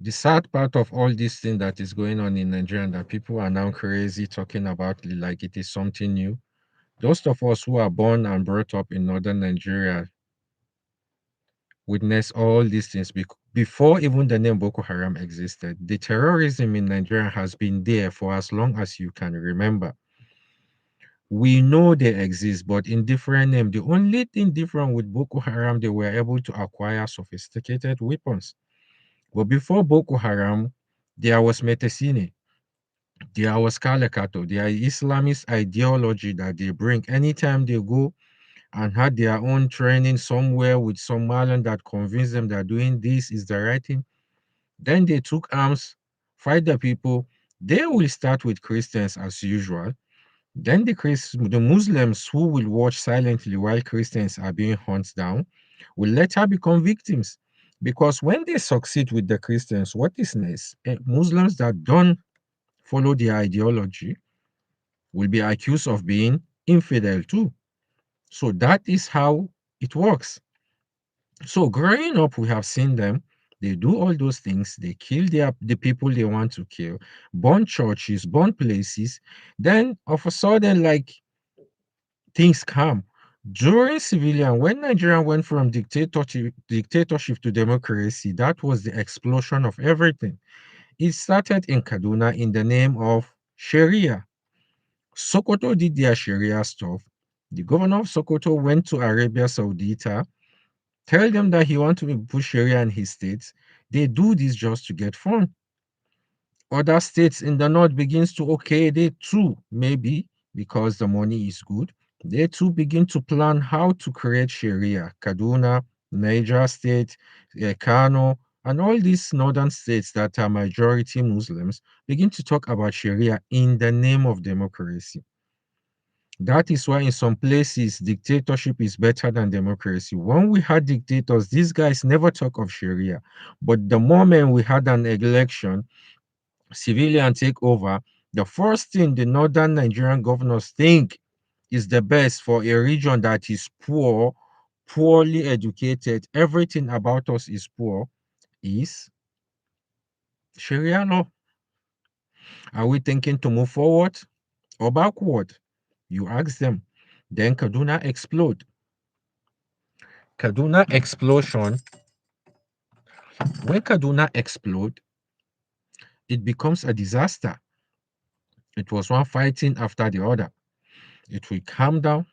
The sad part of all this thing that is going on in Nigeria and that people are now crazy talking about it like it is something new. Those of us who are born and brought up in northern Nigeria witness all these things before even the name Boko Haram existed. The terrorism in Nigeria has been there for as long as you can remember. We know they exist, but in different name. The only thing different with Boko Haram, they were able to acquire sophisticated weapons. But before Boko Haram, there was Metesine, there was Kalekato, there Islamist ideology that they bring anytime they go and had their own training somewhere with some Malian that convinced them that doing this is the right thing. Then they took arms, fight the people. They will start with Christians as usual. Then the Muslims who will watch silently while Christians are being hunted down will later become victims. Because when they succeed with the Christians, what is next? Muslims that don't follow their ideology will be accused of being infidel too. So that is how it works. So growing up, we have seen them. They do all those things. They kill the people they want to kill, burn churches, burn places. Then all of a sudden, like things calm. During civilian, when Nigeria went from dictatorship to democracy, that was the explosion of everything. It started in Kaduna in the name of Sharia. Sokoto did their Sharia stuff. The governor of Sokoto went to Arabia Saudita, tell them that he wants to push Sharia in his states. They do this just to get fun. Other states in the north begins to okay, they too maybe because the money is good. They too begin to plan how to create Sharia. Kaduna, Niger State, Kano, and all these northern states that are majority Muslims begin to talk about Sharia in the name of democracy. That is why in some places dictatorship is better than democracy. When we had dictators, these guys never talk of Sharia. But the moment we had an election, civilian take over, the first thing the northern Nigerian governors think is the best for a region that is poor, poorly educated, everything about us is poor, is Sharia law. Are we thinking to move forward or backward? You ask them. Then Kaduna explode. Kaduna explosion, when Kaduna explode, it becomes a disaster. It was one fighting after the other. It will calm down,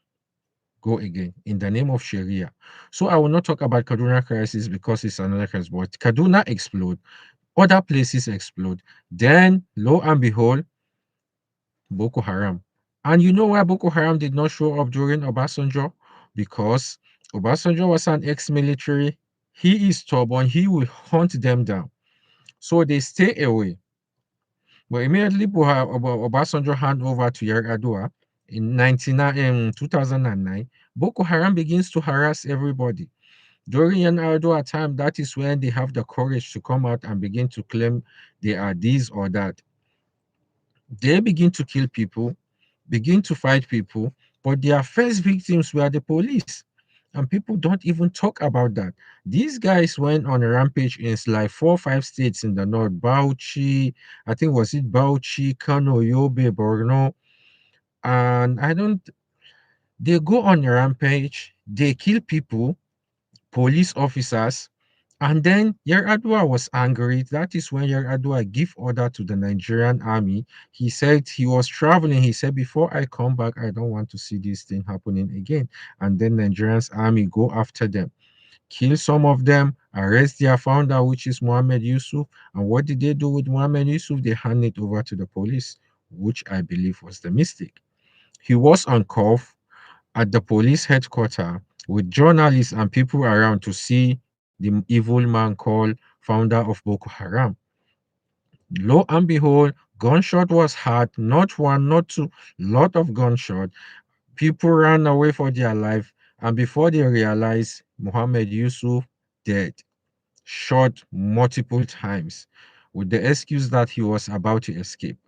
go again in the name of Sharia. So I will not talk about Kaduna crisis because it's another crisis, but Kaduna explode, other places explode. Then, lo and behold, Boko Haram. And you know why Boko Haram did not show up during Obasanjo? Because Obasanjo was an ex-military. He is stubborn. He will hunt them down. So they stay away. But immediately Obasanjo hand over to Yar'Adua in 2009, Boko Haram begins to harass everybody. During Yar'Adua time, that is when they have the courage to come out and begin to claim they are this or that. They begin to kill people, begin to fight people, but their first victims were the police. And people don't even talk about that. These guys went on a rampage in like 4 or 5 states in the north. Bauchi, I think was it Bauchi, Kano, Yobe, Borno. And I don't they go on a rampage, they kill people, police officers, and then Yar'Adua was angry. That is when Yar'Adua gave order to the Nigerian army. He said he was traveling. He said, before I come back, I don't want to see this thing happening again. And then Nigerian's army go after them, kill some of them, arrest their founder, which is Mohammed Yusuf. And what did they do with Mohammed Yusuf? They hand it over to the police, which I believe was the mistake. He was uncuffed at the police headquarters with journalists and people around to see the evil man called founder of Boko Haram. Lo and behold, gunshot was heard, not one, not two, lot of gunshot. People ran away for their life, and before they realized, Muhammad Yusuf dead, shot multiple times, with the excuse that he was about to escape.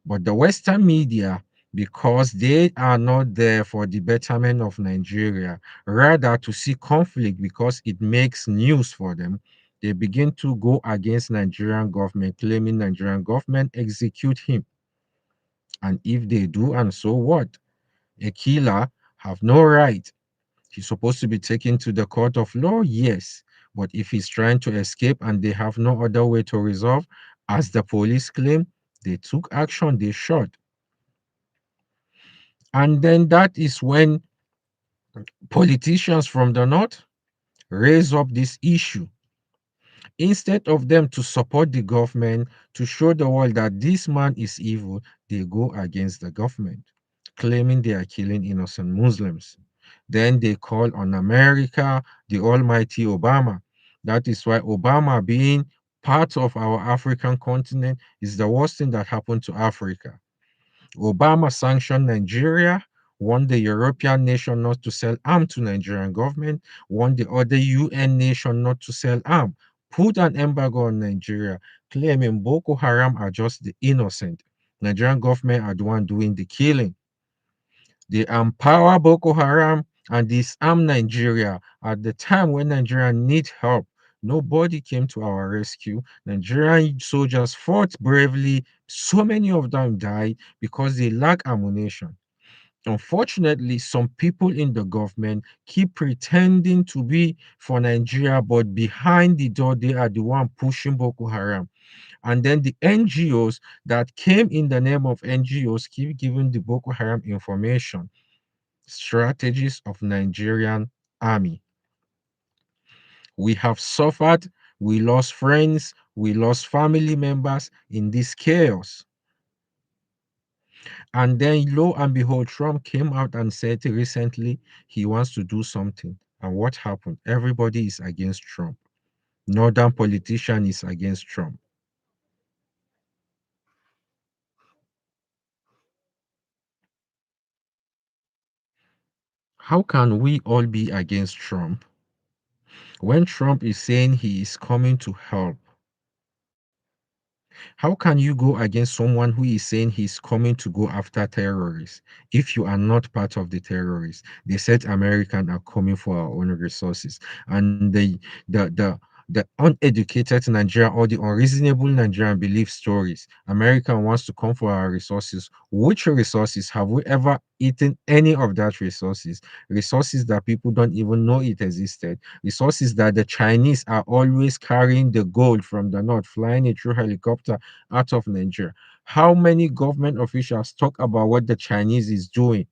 But the Western media, because they are not there for the betterment of Nigeria, rather to see conflict because it makes news for them, They begin to go against Nigerian government, claiming Nigerian government execute him. And if they do, and so what? A killer have no right. He's supposed to be taken to the court of law, yes. But if he's trying to escape and they have no other way to resolve, as the police claim, they took action, they shot. And then that is when politicians from the north raise up this issue. Instead of them to support the government, to show the world that this man is evil, they go against the government, claiming they are killing innocent Muslims. Then they call on America, the almighty Obama. That is why Obama, being part of our African continent, is the worst thing that happened to Africa. Obama sanctioned Nigeria, warned the European nation not to sell arms to Nigerian government, warned the other UN nation not to sell arms, put an embargo on Nigeria, claiming Boko Haram are just the innocent. Nigerian government are the one doing the killing. They empower Boko Haram and disarm Nigeria at the time when Nigeria need help. Nobody came to our rescue. Nigerian soldiers fought bravely. So many of them died because they lack ammunition. Unfortunately, some people in the government keep pretending to be for Nigeria, but behind the door, they are the one pushing Boko Haram. And then the NGOs that came in the name of NGOs keep giving the Boko Haram information. Strategies of Nigerian army. We have suffered, we lost friends, we lost family members in this chaos. And then, lo and behold, Trump came out and said recently he wants to do something. And what happened? Everybody is against Trump. Northern politician is against Trump. How can we all be against Trump when Trump is saying he is coming to help? How can you go against someone who is saying he's coming to go after terrorists if you are not part of the terrorists? They said Americans are coming for our own resources, and the uneducated Nigerian or the unreasonable Nigerian believe stories. America wants to come for our resources. Which resources? Have we ever eaten any of that resources? Resources that people don't even know it existed. Resources that the Chinese are always carrying the gold from the north, flying it through helicopter out of Nigeria. How many government officials talk about what the Chinese is doing,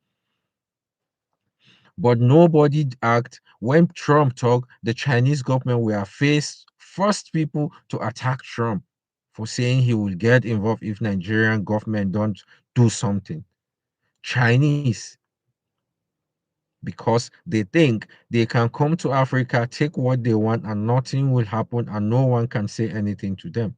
but nobody act when Trump talked? The Chinese government were faced first people to attack Trump for saying he will get involved if Nigerian government don't do something. Chinese, because they think they can come to Africa, take what they want, and nothing will happen, and no one can say anything to them.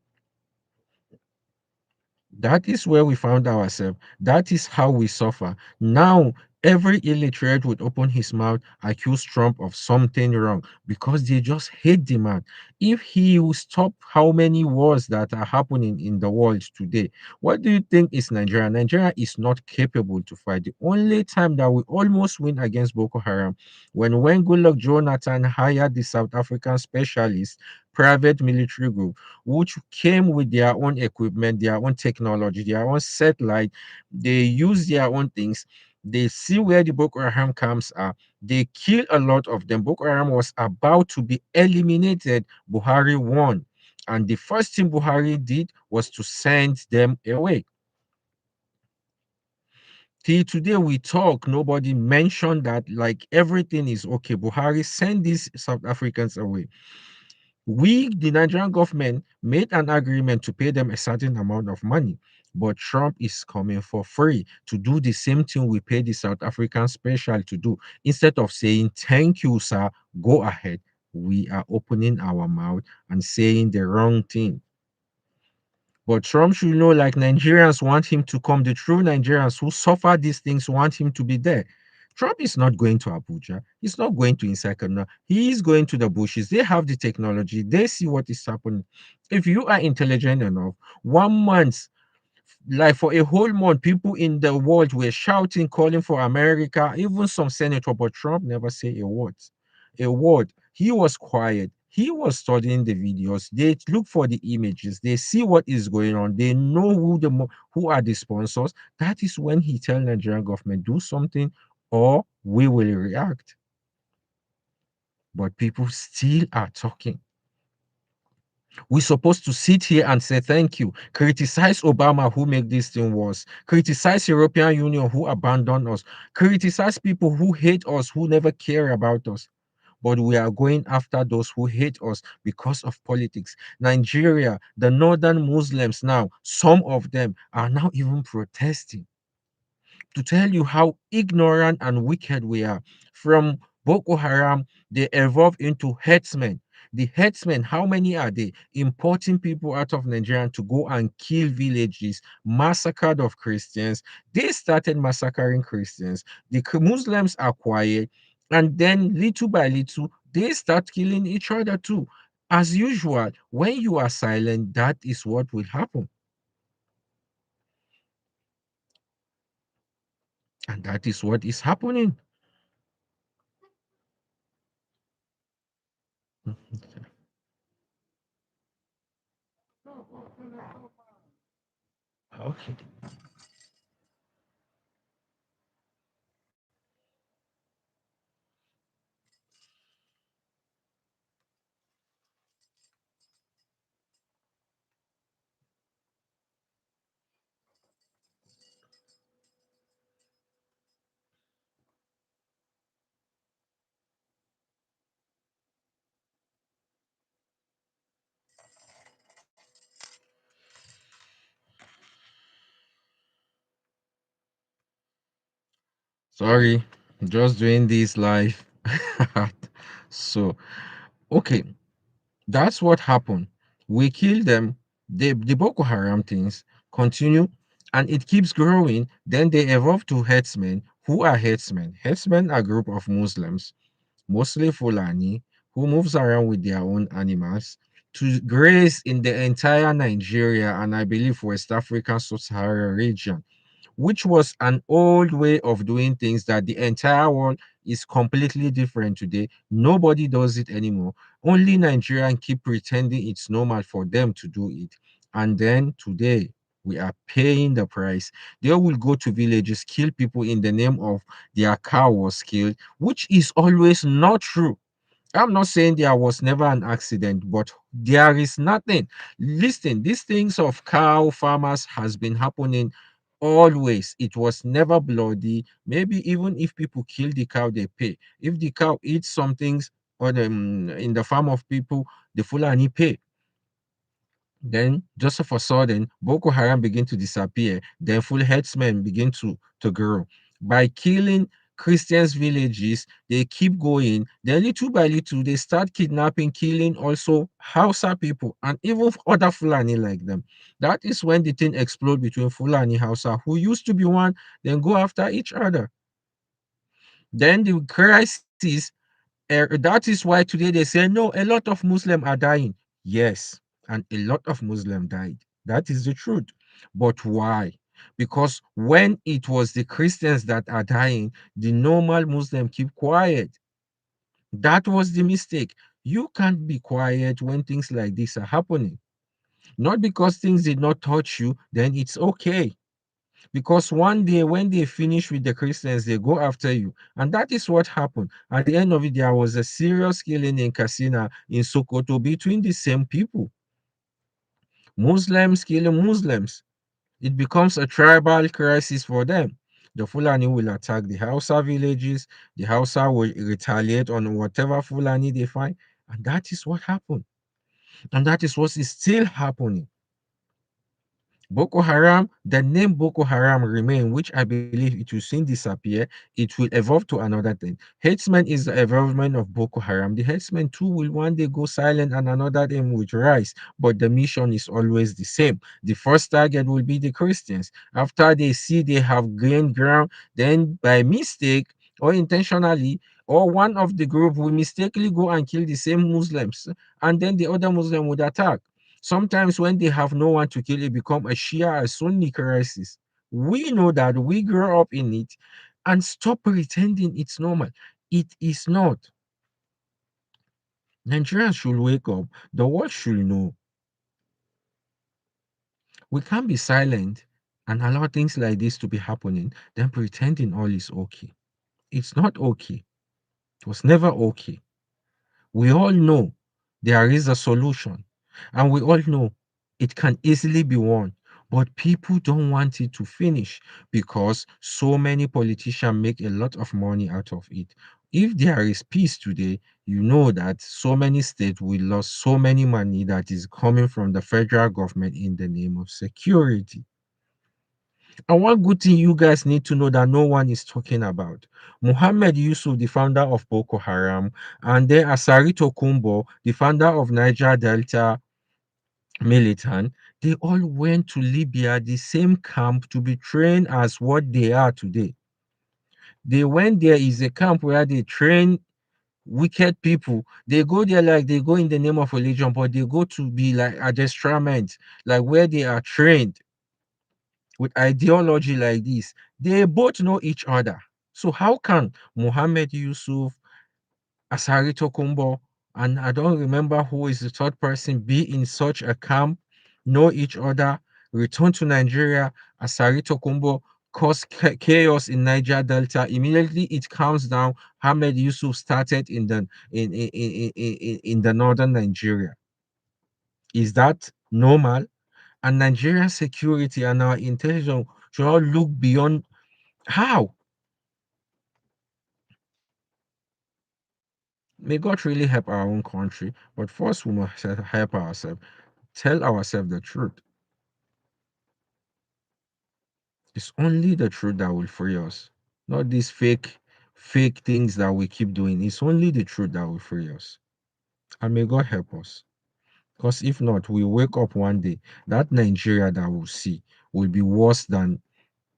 That is where we found ourselves. That is how we suffer. Now, every illiterate would open his mouth, accuse Trump of something wrong because they just hate the man. If he will stop how many wars that are happening in the world today, what do you think is Nigeria? Nigeria is not capable to fight. The only time that we almost win against Boko Haram when Goodluck Jonathan hired the South African specialist private military group which came with their own equipment, their own technology, their own satellite. They use their own things. They see where the Boko Haram camps are. They kill a lot of them. Boko Haram was about to be eliminated. Buhari won. And the first thing Buhari did was to send them away. Till today we talk, nobody mentioned that like everything is okay. Buhari sent these South Africans away. We, the Nigerian government, made an agreement to pay them a certain amount of money, but Trump is coming for free to do the same thing we paid the South African special to do. Instead of saying, thank you, sir, go ahead, we are opening our mouth and saying the wrong thing. But Trump should know, like Nigerians want him to come. The true Nigerians who suffer these things want him to be there. Trump is not going to Abuja. He's not going to inside Kaduna. He is going to the bushes. They have the technology. They see what is happening. If you are intelligent enough, 1 month, like for a whole month, people in the world were shouting, calling for America, even some senator, but Trump never say a word. A word. He was quiet. He was studying the videos. They look for the images. They see what is going on. They know who are the sponsors. That is when he tell Nigerian government do something or we will react. But people still are talking. We're supposed to sit here and say thank you, criticize Obama who make this thing worse, criticize European Union who abandon us, criticize people who hate us, who never care about us. But we are going after those who hate us because of politics. Nigeria, the northern Muslims now, some of them are now even protesting to tell you how ignorant and wicked we are. From Boko Haram, they evolved into herdsmen. The herdsmen, how many are they? Importing people out of Nigeria to go and kill villages, massacred of Christians. They started massacring Christians. The Muslims are quiet. And then little by little, they start killing each other too. As usual, when you are silent, that is what will happen. And that is what is happening. Okay. Sorry, just doing this live. So, okay, that's what happened. We kill them. The Boko Haram things continue and it keeps growing. Then they evolve to herdsmen. Who are herdsmen? Herdsmen are a group of Muslims, mostly Fulani, who moves around with their own animals to graze in the entire Nigeria and I believe West African sub-Saharan region, which was an old way of doing things that the entire world is completely different today. Nobody does it anymore. Only Nigerians keep pretending it's normal for them to do it. And then today, we are paying the price. They will go to villages, kill people in the name of their cow was killed, which is always not true. I'm not saying there was never an accident, but there is nothing. Listen, these things of cow farmers has been happening always. It was never bloody. Maybe even if people kill the cow, they pay. If the cow eats some things on in the farm of people, the Fulani pay. Then, just of a sudden, Boko Haram begin to disappear. Then, full headsmen begin to grow. By killing Christians' villages, they keep going. Then, little by little, they start kidnapping, killing also Hausa people and even other Fulani like them. That is when the thing explode between Fulani Hausa, who used to be one, then go after each other. Then the crisis, that is why today they say, no, a lot of Muslims are dying. Yes, and a lot of Muslims died. That is the truth. But why? Because when it was the Christians that are dying, the normal Muslim keep quiet. That was the mistake. You can't be quiet when things like this are happening. Not because things did not touch you, then it's okay. Because one day when they finish with the Christians, they go after you. And that is what happened. At the end of it, there was a serious killing in Kasina, in Sokoto, between the same people. Muslims killing Muslims. It becomes a tribal crisis for them. The Fulani will attack the Hausa villages. The Hausa will retaliate on whatever Fulani they find. And that is what happened. And that is what is still happening. Boko Haram, the name Boko Haram remain, which I believe it will soon disappear. It will evolve to another thing. Herdsmen is the evolvement of Boko Haram. The herdsmen too will one day go silent and another day will rise, but the mission is always the same. The first target will be the Christians. After they see they have gained ground, then by mistake or intentionally, or one of the group will mistakenly go and kill the same Muslims, and then the other Muslim would attack. Sometimes when they have no one to kill, it become a Shia or Sunni crisis. We know that we grow up in it and stop pretending it's normal. It is not. Nigerians should wake up. The world should know. We can't be silent and allow things like this to be happening, then pretending all is okay. It's not okay. It was never okay. We all know there is a solution, and we all know it can easily be won. But people don't want it to finish because so many politicians make a lot of money out of it. If there is peace today, you know that so many states will lose so many money that is coming from the federal government in the name of security. And one good thing you guys need to know that no one is talking about. Muhammad Yusuf, the founder of Boko Haram, and then Asari Tokumbo, the founder of Niger Delta militant, they all went to Libya, the same camp, to be trained as what they are today. They went there is a camp where they train wicked people. They go there like they go in the name of religion, but they go to be like adjustment, like where they are trained with ideology like this. They both know each other. So how can Muhammad Yusuf, Asari Tokumbo, and I don't remember who is the third person, be in such a camp, know each other, return to Nigeria, Asari Tokumbo cause chaos in Niger Delta. Immediately it comes down. Ahmed Yusuf started in the northern Nigeria. Is that normal? And Nigerian security and our intelligence should all look beyond. How? May God really help our own country, but first we must help ourselves. Tell ourselves the truth. It's only the truth that will free us, not these fake things that we keep doing. It's only the truth that will free us. And may God help us. Because if not, we wake up one day, that Nigeria that we'll see will be worse than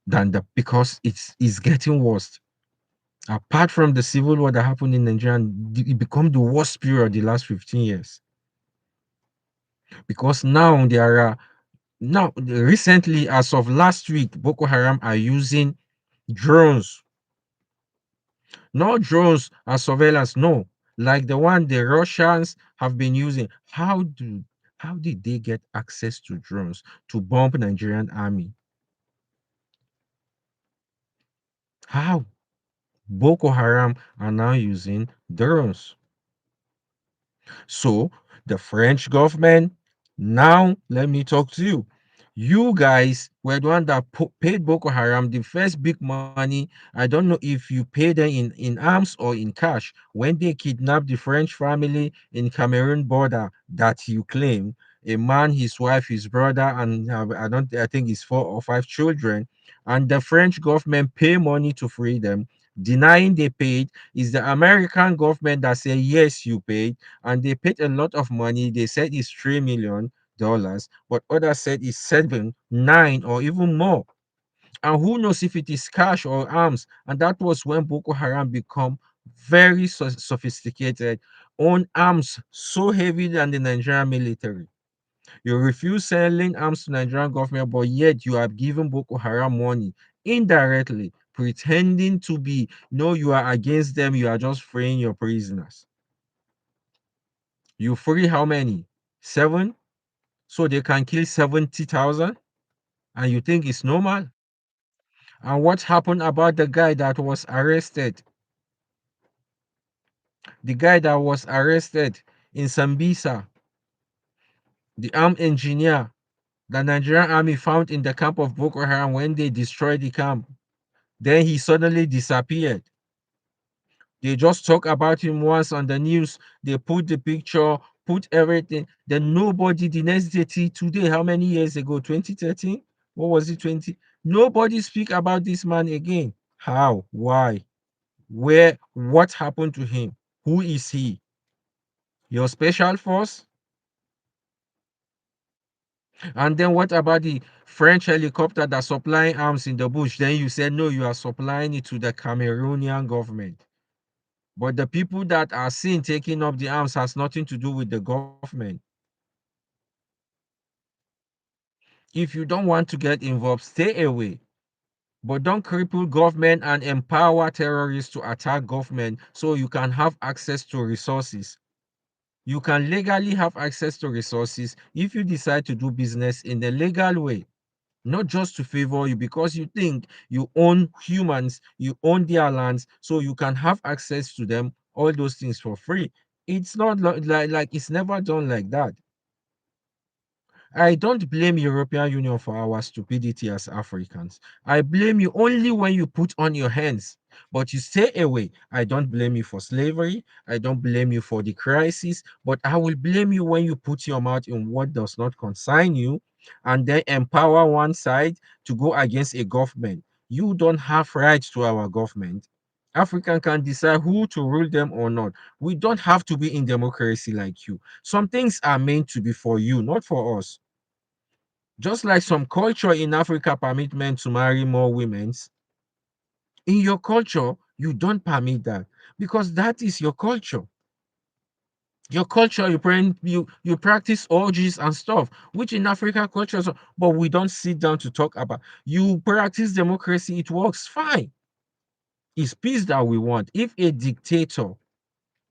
the because it's getting worse. Apart from the civil war that happened in Nigeria, it become the worst period the last 15 years. Because now there are now recently, as of last week, Boko Haram are using drones, not drones as surveillance, no, like the one the Russians have been using. How did they get access to drones to bomb Nigerian army? How? Boko Haram are now using drones. So the French government, now let me talk to you. You guys were the one that paid Boko Haram the first big money. I don't know if you paid them in arms or in cash when they kidnapped the French family in Cameroon border that you claim. A man, his wife, his brother, and I think it's 4 or 5 children. And the French government pay money to free them, denying they paid. Is the American government that say yes, you paid, and they paid a lot of money. They said it's $3 million, but others said it's 7, 9, or even more. And who knows if it is cash or arms? And that was when Boko Haram become very sophisticated, own arms so heavy than the Nigerian military. You refuse selling arms to Nigerian government, but yet you are giving Boko Haram money indirectly, pretending to be no, you are against them, you are just freeing your prisoners. You free how many? 7? So they can kill 70,000? And you think it's normal? And what happened about the guy that was arrested? The guy that was arrested in Sambisa, the armed engineer the Nigerian army found in the camp of Boko Haram when they destroyed the camp. Then he suddenly disappeared. They just talk about him once on the news. They put the picture, put everything. Then nobody, the next day, today, how many years ago? 2013? What was it? 20? Nobody speak about this man again. How? Why? Where? What happened to him? Who is he? Your special force? And then what about the French helicopter that's supplying arms in the bush? Then you said, no, you are supplying it to the Cameroonian government. But the people that are seen taking up the arms has nothing to do with the government. If you don't want to get involved, stay away. But don't cripple government and empower terrorists to attack government so you can have access to resources. You can legally have access to resources if you decide to do business in a legal way, not just to favor you because you think you own humans, you own their lands, so you can have access to them, all those things for free. It's not like it's never done like that. I don't blame European Union for our stupidity as Africans. I blame you only when you put on your hands, but you stay away. I don't blame you for slavery. I don't blame you for the crisis, but I will blame you when you put your mouth in what does not concern you and then empower one side to go against a government. You don't have rights to our government. African can decide who to rule them or not. We don't have to be in democracy like you. Some things are meant to be for you, not for us. Just like some culture in Africa permit men to marry more women, in your culture, you don't permit that because that is your culture. Your culture, you practice orgies and stuff, which in African cultures, but we don't sit down to talk about. You practice democracy, it works fine. It's peace that we want. If a dictator,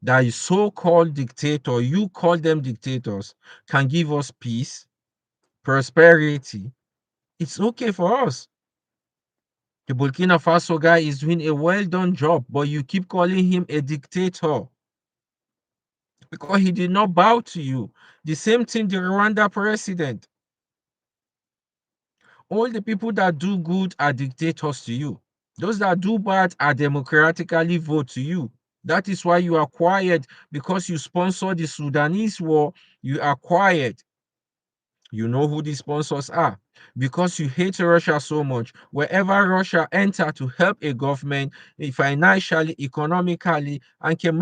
that is so-called dictator, you call them dictators, can give us peace, prosperity, it's okay for us. The Burkina Faso guy is doing a well done job, but you keep calling him a dictator because he did not bow to you. The same thing, the Rwanda president. All the people that do good are dictators to you. Those that do bad are democratically vote to you. That is why you are quiet because you sponsor the Sudanese war. You are quiet. You know who the sponsors are because you hate Russia so much. Wherever Russia enter to help a government financially, economically, and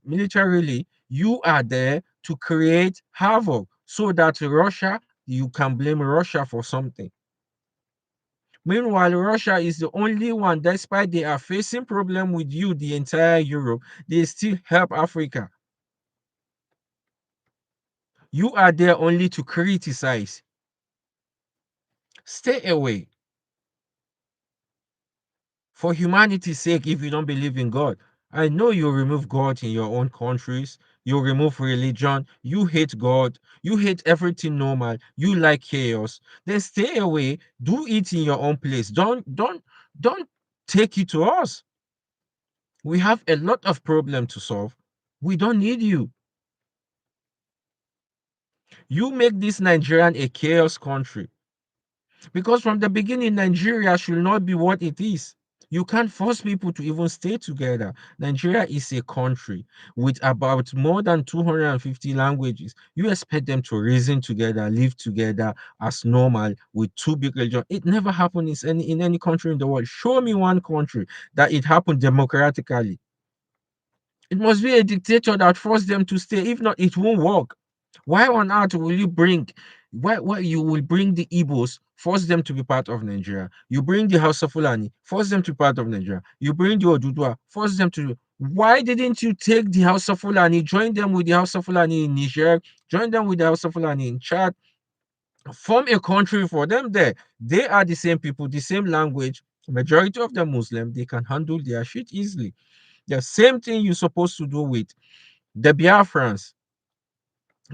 militarily, you are there to create havoc so that Russia, you can blame Russia for something. Meanwhile, Russia is the only one, despite they are facing problem with you, the entire Europe, they still help Africa. You are there only to criticize. Stay away. For humanity's sake, if you don't believe in God, I know you remove God in your own countries, you remove religion, you hate God, you hate everything normal, you like chaos. Then stay away, do it in your own place. Don't take it to us. We have a lot of problem to solve. We don't need you. You make this Nigerian a chaos country. Because from the beginning, Nigeria should not be what it is. You can't force people to even stay together. Nigeria is a country with about more than 250 languages. You expect them to reason together, live together as normal with two big religions. It never happened in any country in the world. Show me one country that it happened democratically. It must be a dictator that forced them to stay. If not, it won't work. Why on earth will you bring why you will bring the Igbos, force them to be part of Nigeria? You bring the House of Fulani, force them to be part of Nigeria. You bring the Odudua, force them to. Why didn't you take the House of Fulani, join them with the House of Fulani in Niger, join them with the House of Fulani in Chad, form a country for them there? They are the same people, the same language. Majority of them Muslim, they can handle their shit easily. The same thing you're supposed to do with the Biafrans.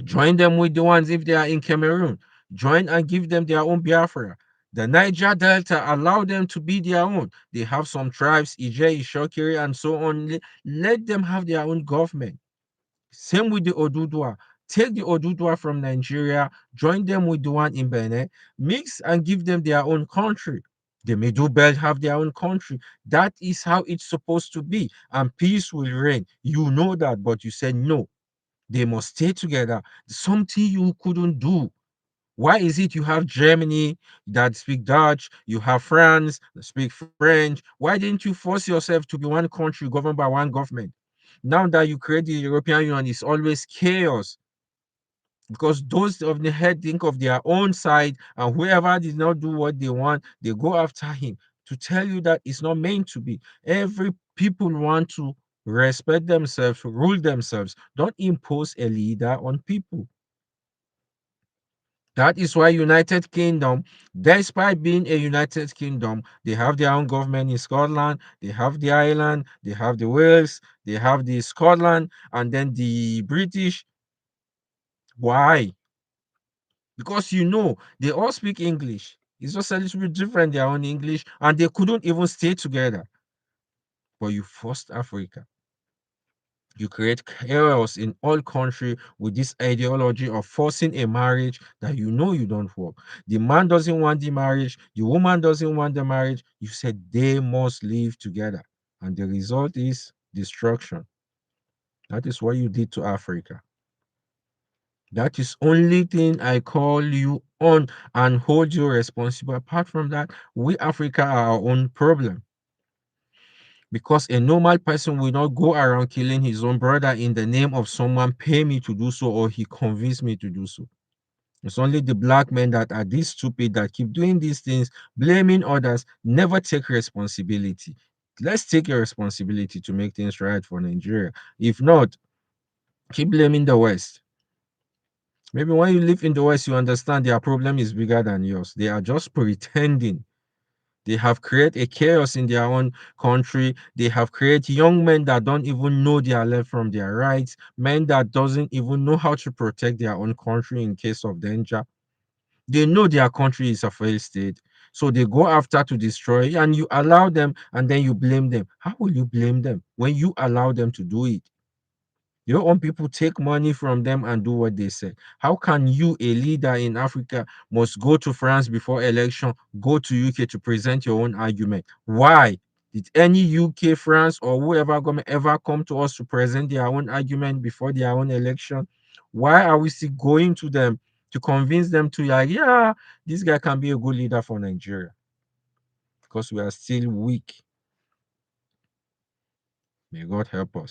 Join them with the ones if they are in Cameroon. Join and give them their own Biafra. The Niger Delta, allow them to be their own. They have some tribes, Ije, Ishokiri, and so on. Let them have their own government. Same with the Odudua. Take the Odudua from Nigeria, join them with the one in Benin, mix and give them their own country. The Middle Belt have their own country. That is how it's supposed to be, and peace will reign. You know that, but you said no. They must stay together. Something you couldn't do. Why is it you have Germany that speak Dutch, you have France that speak French? Why didn't you force yourself to be one country governed by one government? Now that you create the European Union, it's always chaos because those of the head think of their own side, and whoever did not do what they want, they go after him to tell you that it's not meant to be. Every people want to respect themselves, rule themselves. Don't impose a leader on people. That is why United Kingdom, despite being a United Kingdom, they have their own government in Scotland, they have the Ireland, they have the Wales, they have the Scotland, and then the British. Why? Because they all speak English. It's just a little bit different, their own English, and they couldn't even stay together. But you forced Africa. You create chaos in all country with this ideology of forcing a marriage that you don't work. The man doesn't want the marriage, the woman doesn't want the marriage. You said they must live together. And the result is destruction. That is what you did to Africa. That is only thing I call you on and hold you responsible. Apart from that, we Africa are our own problem. Because a normal person will not go around killing his own brother in the name of someone pay me to do so or he convinced me to do so. It's only the black men that are this stupid that keep doing these things, blaming others, never take responsibility. Let's take a responsibility to make things right for Nigeria. If not, keep blaming the West. Maybe when you live in the West, you understand their problem is bigger than yours. They are just pretending. They have created a chaos in their own country. They have created young men that don't even know their left from their rights, men that doesn't even know how to protect their own country in case of danger. They know their country is a failed state. So they go after to destroy and you allow them and then you blame them. How will you blame them when you allow them to do it? Your own people take money from them and do what they say. How can you, a leader in Africa, must go to France before election, go to UK to present your own argument? Why? Did any UK, France, or whoever government ever come to us to present their own argument before their own election? Why are we still going to them to convince them to like, yeah, this guy can be a good leader for Nigeria? Because we are still weak. May God help us.